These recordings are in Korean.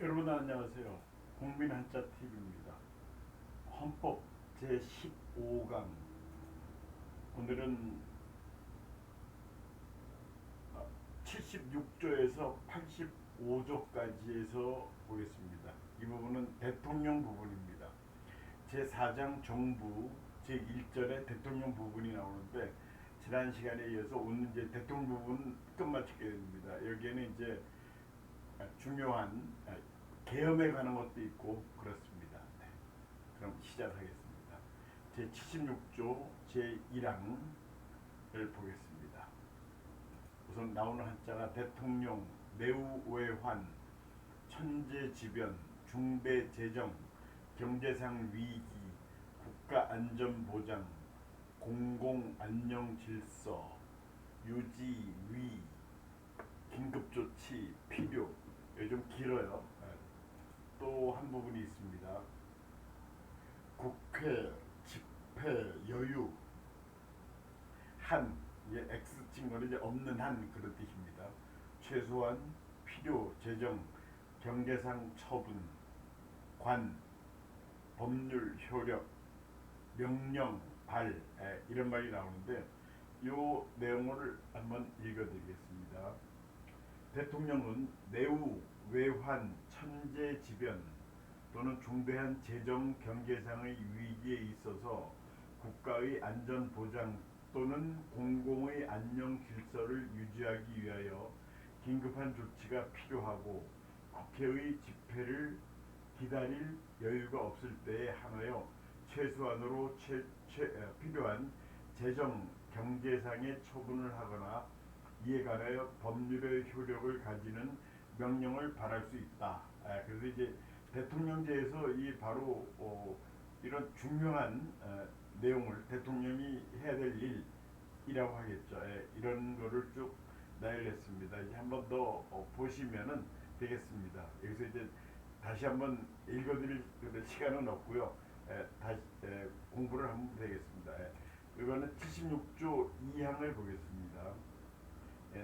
여러분 안녕하세요. 국민한자TV입니다. 헌법 제15강 오늘은 76조에서 85조까지에서 보겠습니다. 이 부분은 대통령 부분입니다. 제4장 정부 제1절에 대통령 부분이 나오는데 지난 시간에 이어서 오늘 이제 대통령 부분 끝마치게 됩니다. 여기에는 이제 중요한 계엄에 관한 것도 있고 그렇습니다. 네. 그럼 시작하겠습니다. 제76조 제1항을 보겠습니다. 우선 나오는 한자가 대통령, 내후외환, 천재지변, 중대재정, 경제상 위기, 국가안전보장, 공공안녕질서, 유지위, 긴급조치, 필요. 여기 좀 길어요. 또 한 부분이 있습니다. 국회, 집회, 여유, 한, 이제 X 친거는 이제 없는 한 그런 뜻입니다. 최소한, 필요, 재정, 경계상 처분, 관, 법률 효력, 명령, 발, 이런 말이 나오는데 이 내용을 한번 읽어드리겠습니다. 대통령은 내후, 외환, 천재지변 또는 중대한 재정 경제상의 위기에 있어서 국가의 안전보장 또는 공공의 안녕 질서를 유지하기 위하여 긴급한 조치가 필요하고 국회의 집회를 기다릴 여유가 없을 때에 한하여 최소한으로 필요한 재정 경제상의 처분을 하거나 이에 관하여 법률의 효력을 가지는 명령을 발할 수 있다. 그래서 이제 대통령제에서 이 바로 이런 중요한 내용을 대통령이 해야 될 일이라고 하겠죠. 이런 거를 쭉 나열했습니다. 이제 한 번 더 보시면은 되겠습니다. 여기서 이제 다시 한번 읽어드릴 시간은 없고요. 다시 공부를 하면 되겠습니다. 이거는 76조 2항을 보겠습니다.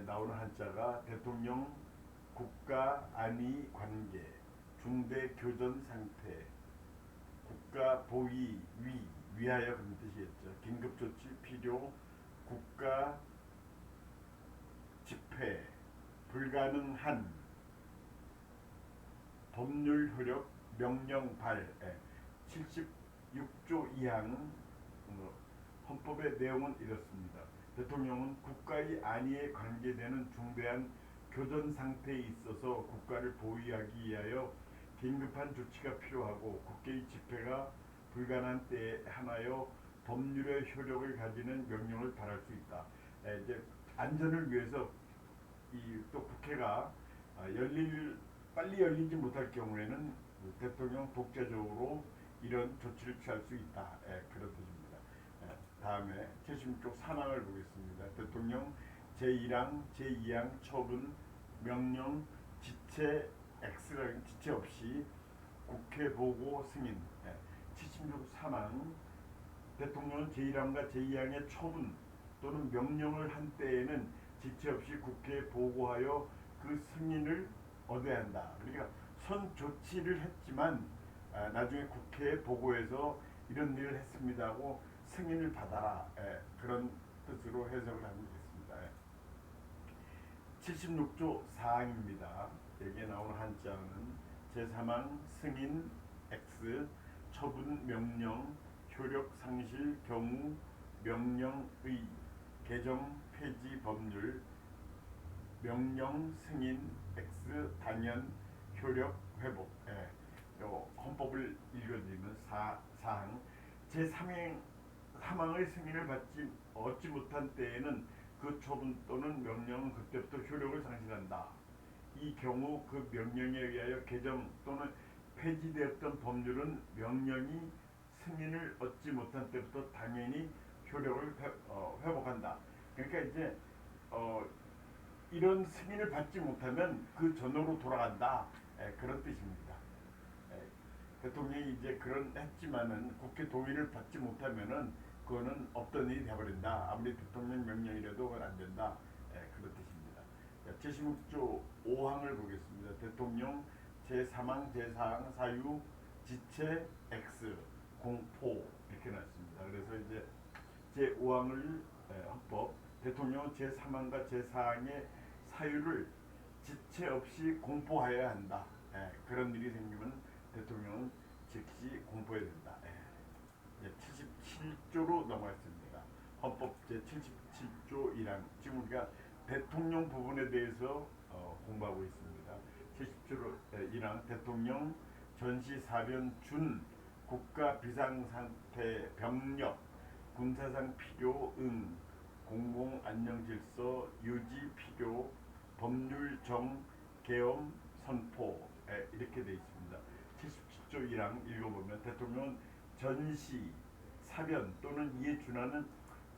나오는 한자가 대통령 국가 안위 관계 중대 교전 상태 국가 보위 위하여 그런 뜻이겠죠. 긴급조치 필요 국가 집회 불가능한 법률 효력 명령 발 76조 2항 헌법의 내용은 이렇습니다. 대통령은 국가의 안위에 관계되는 중대한 교전 상태에 있어서 국가를 보위하기 위하여 긴급한 조치가 필요하고 국회의 집회가 불가능한 때에 한하여 법률의 효력을 가지는 명령을 발할 수 있다. 이제 안전을 위해서 또 국회가 빨리 열리지 못할 경우에는 대통령 독자적으로 이런 조치를 취할 수 있다. 그런 뜻입니다. 다음에 76쪽 3항을 보겠습니다. 대통령 제1항, 제2항 처분, 명령, 지체 X라는 지체 없이 국회 보고 승인. 76 3항 대통령은 제1항과 제2항의 처분 또는 명령을 한 때에는 지체 없이 국회에 보고하여 그 승인을 얻어야 한다. 그러니까 선 조치를 했지만 나중에 국회에 보고해서 이런 일을 했습니다 하고 승인을 받아라. 그런 뜻으로 해석을 하면 되겠습니다. 76조 4항입니다. 여기에 나오는 한자는 제3항 승인 X 처분 명령 효력 상실 경우 명령의 개정 폐지 법률 명령 승인 X 단연 효력 회복. 헌법을 읽어드리면 사항 제3항의 승인을 얻지 못한 때에는 그 처분 또는 명령은 그때부터 효력을 상실한다. 이 경우 그 명령에 의하여 개정 또는 폐지되었던 법률은 명령이 승인을 얻지 못한 때부터 당연히 효력을 회복한다. 그러니까 이제 이런 승인을 받지 못하면 그 전으로 돌아간다. 그런 뜻입니다. 대통령이 이제 그런 했지만은 국회 동의를 받지 못하면은 그거는 없던 일이 돼버린다. 아무리 대통령 명령이라도 그건 안 된다. 그런 뜻입니다. 76조 5항을 보겠습니다. 대통령 제3항, 제4항, 사유, 지체, X, 공포 이렇게 났습니다. 그래서 이제 제5항을 헌법 대통령은 제3항과 제4항의 사유를 지체 없이 공포하여야 한다. 그런 일이 생기면 대통령은 즉시 공포해야 된다. 77조로 넘어갔습니다. 헌법 제77조 1항. 지금 우리가 대통령 부분에 대해서 공부하고 있습니다. 70조 1항 대통령 전시사변 준 국가 비상상태 병력 군사상 필요 응 공공 안녕 질서 유지 필요 법률 정 계엄 선포 이렇게 되어 있습니다. 77조 1항 읽어보면 대통령은 전시 사변 또는 이에 준하는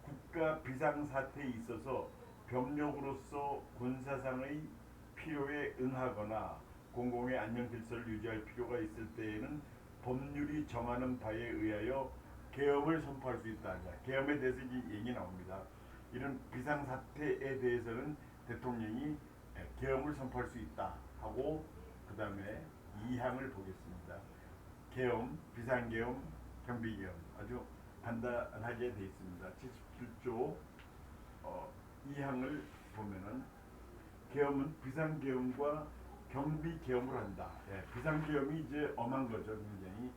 국가 비상사태에 있어서 병력으로서 군사상의 필요에 응하거나 공공의 안녕 질서를 유지할 필요가 있을 때에는 법률이 정하는 바에 의하여 계엄을 선포할 수 있다. 계엄에 대해서 얘기 나옵니다. 이런 비상사태에 대해서는 대통령이 계엄을 선포할 수 있다 하고 그 다음에 2항을 보겠습니다. 계엄, 비상계엄, 경비계엄 아주 간단하게 되어 있습니다. 77조 2항을 보면은 계엄은 비상계엄과 경비계엄을 한다. 비상계엄이 이제 엄한 거죠. 굉장히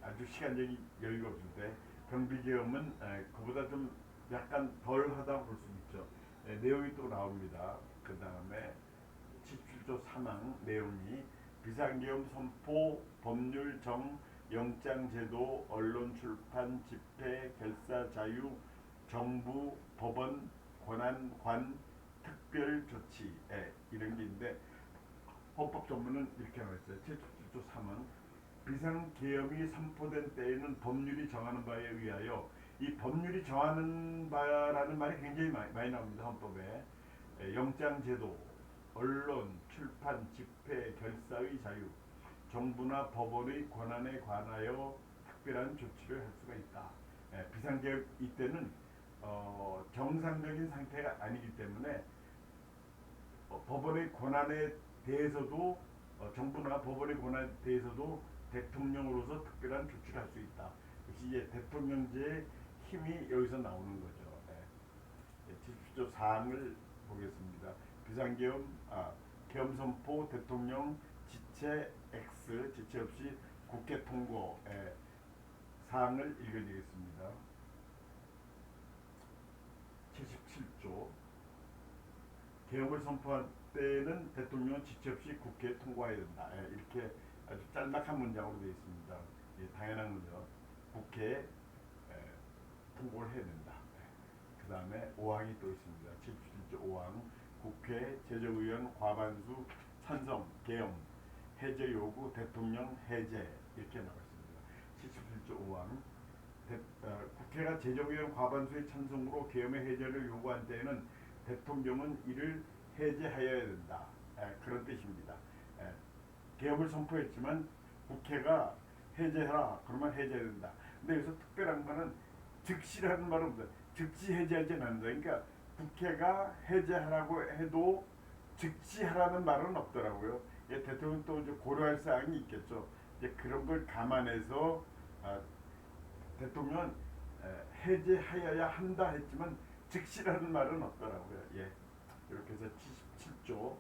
아주 시간적인 여유가 없을 때 경비계엄은 그보다 좀 약간 덜하다고 볼 수 있죠. 내용이 또 나옵니다. 그 다음에 77조 3항 내용이 비상계엄 선포, 법률 정, 영장제도, 언론 출판, 집회, 결사 자유, 정부, 법원, 권한, 관, 특별 조치 이런 게 있는데 헌법 전문은 이렇게 나와 있어요. 77조 3항 비상계엄이 선포된 때에는 법률이 정하는 바에 의하여 이 법률이 정하는 바라는 말이 굉장히 많이 나옵니다. 헌법에 영장제도, 언론, 출판, 집회, 결사의 자유, 정부나 법원의 권한에 관하여 특별한 조치를 할 수가 있다. 비상계엄 이때는 정상적인 상태가 아니기 때문에 법원의 권한에 대해서도 정부나 법원의 권한에 대해서도 대통령으로서 특별한 조치를 할 수 있다. 역시 이제 대통령제의 힘이 여기서 나오는 거죠. 77조 4항을 보겠습니다. 비상계엄, 계엄 선포, 대통령 지체 X, 지체 없이 국회 통고 사항을 읽어드리겠습니다. 77조 계엄을 선포할 때는 대통령은 지체 없이 국회에 통과해야 된다. 이렇게 아주 짤막한 문장으로 되어 있습니다. 당연한 거죠. 국회에 통보를 해야 된다. 그 다음에 5항이 또 있습니다. 77조 5항 국회 제정의원 과반수 찬성 계엄 해제 요구 대통령 해제 이렇게 나와 있습니다. 77조 5항 국회가 제정의원 과반수의 찬성으로 계엄의 해제를 요구한 때에는 대통령은 이를 해제하여야 된다. 그런 뜻입니다. 계엄을 선포했지만 국회가 해제하라 그러면 해제해야 된다. 근데 여기서 특별한 거는 즉시라는 말은 없어요. 즉시 해제하지 않는다. 그러니까 국회가 해제하라고 해도 즉시 하라는 말은 없더라고요. 대통령 또 이제 고려할 사항이 있겠죠. 이제 그런 걸 감안해서 대통령은 해제하여야 한다 했지만 즉시라는 말은 없더라고요. 이렇게 해서 77조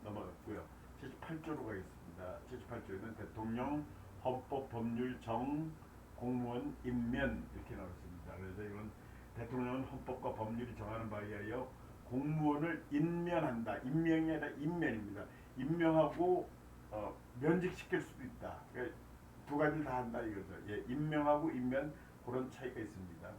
넘어갔고요. 78조로 가겠습니다. 78조에는 대통령, 헌법, 법률, 정, 공무원, 임면 이렇게 나왔습니다. 그래서 이건 대통령은 헌법과 법률이 정하는 바에 의하여 공무원을 임면한다. 임명이 아니라 임면입니다. 임명하고 면직시킬 수도 있다. 그러니까 두 가지를 다 한다 이거죠. 임명하고 임면 그런 차이가 있습니다.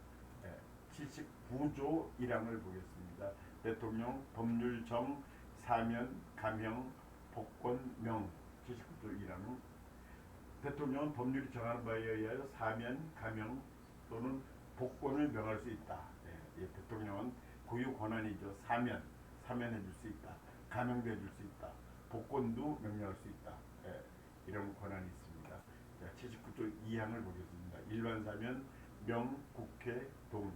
79조 1항을 보겠습니다. 대통령, 법률, 정, 사면, 감형, 복권, 명 79조 1항 대통령은 법률이 정하는 바에 의하여 사면, 감형 또는 복권을 명할 수 있다. 대통령은 고유 권한이죠. 사면해 줄 수 있다. 감형도 해줄 수 있다. 복권도 명령할 수 있다. 이런 권한이 있습니다. 79조 2항을 보겠습니다. 일반 사면, 명, 국회, 동의.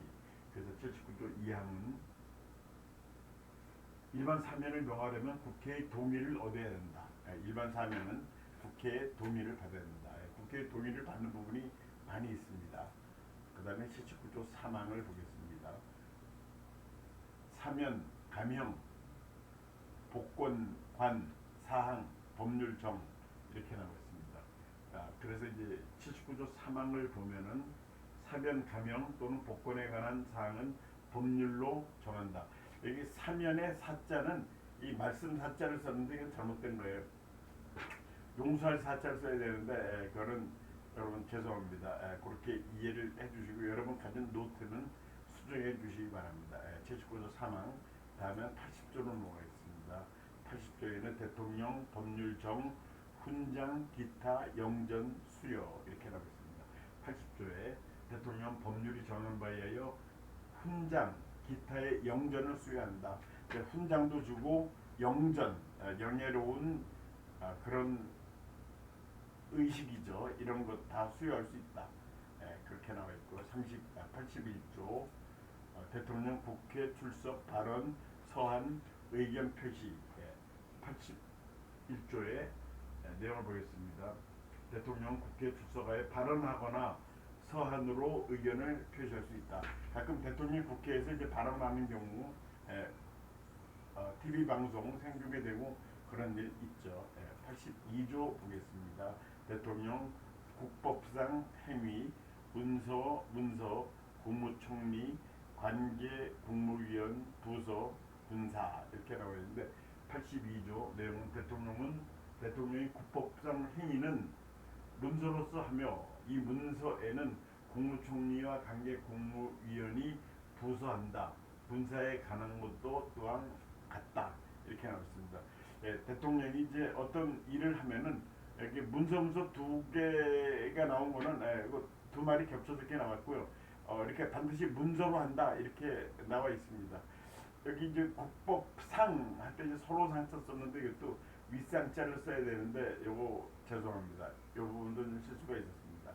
그래서 79조 2항은 일반 사면을 명하려면 국회의 동의를 얻어야 된다. 일반 사면은 국회의 동의를 받아야 된다. 국회의 동의를 받는 부분이 많이 있습니다. 그 다음에 79조 3항을 보겠습니다. 사면, 감형, 복권, 관, 사항, 법률, 정 이렇게 나와 있습니다. 그래서 이제 79조 3항을 보면은 사면, 감형 또는 복권에 관한 사항은 법률로 정한다. 여기 사면의 사자는 이 말씀 사자를 썼는데 이건 잘못된 거예요. 용서할 사자를 써야 되는데 그거는 여러분 죄송합니다. 그렇게 이해를 해주시고 여러분 가진 노트는 수정해 주시기 바랍니다. 79조 3항 다음에 80조로 넘어가겠습니다. 80조에는 대통령, 법률정, 훈장, 기타, 영전, 수여 이렇게 나와 있습니다. 80조에 대통령 법률이 정한 바에 의하여 훈장, 기타의 영전을 수여한다. 훈장도 주고 영전, 영예로운 그런 의식이죠. 이런 것 다 수여할 수 있다. 그렇게 나와 있고 81조 대통령 국회 출석 발언 서한 의견 표시 81조의 내용을 보겠습니다. 대통령 국회 출석하여 발언하거나 서한으로 의견을 표시할 수 있다. 가끔 대통령이 국회에서 이제 발언하는 경우 TV 방송 생중계되고 그런 일 있죠. 82조 보겠습니다. 대통령 국법상 행위, 문서, 국무총리, 관계, 국무위원, 부서, 군사 이렇게 나와 있는데 82조 내용은 대통령이 국법상 행위는 문서로서 하며 이 문서에는 국무총리와 관계 국무위원이 부서한다. 군사에 관한 것도 또한 같다. 이렇게 나와 있습니다. 대통령이 이제 어떤 일을 하면은 이렇게 문서 두 개가 나온 거는 이거 두 말이 겹쳐서 이렇게 나왔고요. 이렇게 반드시 문서로 한다 이렇게 나와 있습니다. 여기 이제 국법상 할 때 이제 서로상 썼었는데 이것도 윗상자를 써야 되는데 요거 죄송합니다. 요 부분도 좀 실수가 있었습니다.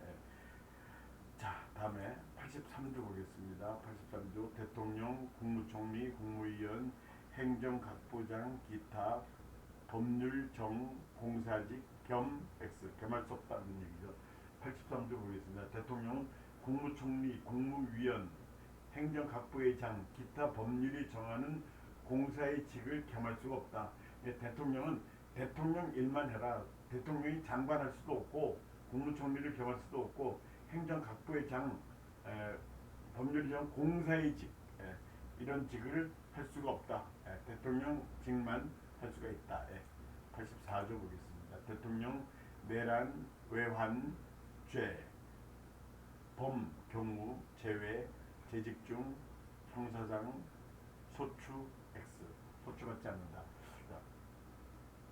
자, 다음에 83조 보겠습니다. 83조 대통령, 국무총리, 국무위원, 행정각부장, 기타 법률, 정, 공사직, 겸, X 겸할 수 없다는 얘기죠. 83조 보겠습니다. 대통령은 국무총리, 국무위원, 행정각부의장, 기타 법률이 정하는 공사의 직을 겸할 수가 없다. 대통령은 대통령 일만 해라. 대통령이 장관할 수도 없고 국무총리를 겸할 수도 없고 행정각부의장, 법률의장, 공사의 직 이런 직을 할 수가 없다. 대통령 직만 할 수가 있다. 84조 보겠습니다. 대통령 내란, 외환, 죄, 범, 경우, 제외, 재직 중, 형사상, 소추, X 소추받지 않는다.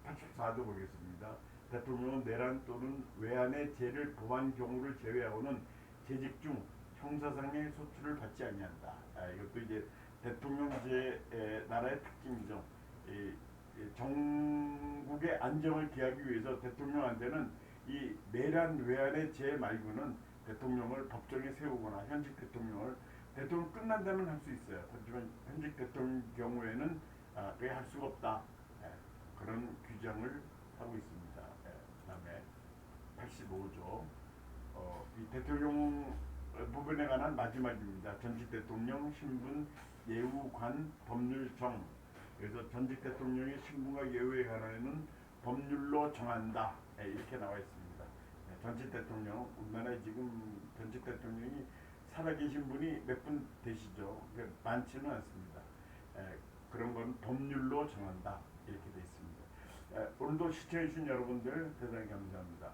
84조 보겠습니다. 대통령은 내란 또는 외환의 죄를 범한 경우를 제외하고는 재직 중 형사상의 소추를 받지 아니한다. 이것도 이제 대통령제 나라의 특징이죠. 전국의 안정을 기하기 위해서 대통령한테는 이 내란 외환의 죄 말고는 대통령을 법정에 세우거나 현직 대통령 끝난 다면 할 수 있어요. 하지만 현직 대통령 경우에는 그게 할 수가 없다. 그런 규정을 하고 있습니다. 그다음에 85조 이 대통령 부분에 관한 마지막입니다. 전직 대통령 신분 예우관 법률정. 그래서 전직 대통령의 신분과 예우에 관한에는 법률로 정한다. 이렇게 나와 있습니다. 전직 대통령 우리나라에 지금 전직 대통령이 살아계신 분이 몇 분 되시죠. 많지는 않습니다. 그런 건 법률로 정한다. 이렇게 되어 있습니다. 오늘도 시청해주신 여러분들 대단히 감사합니다.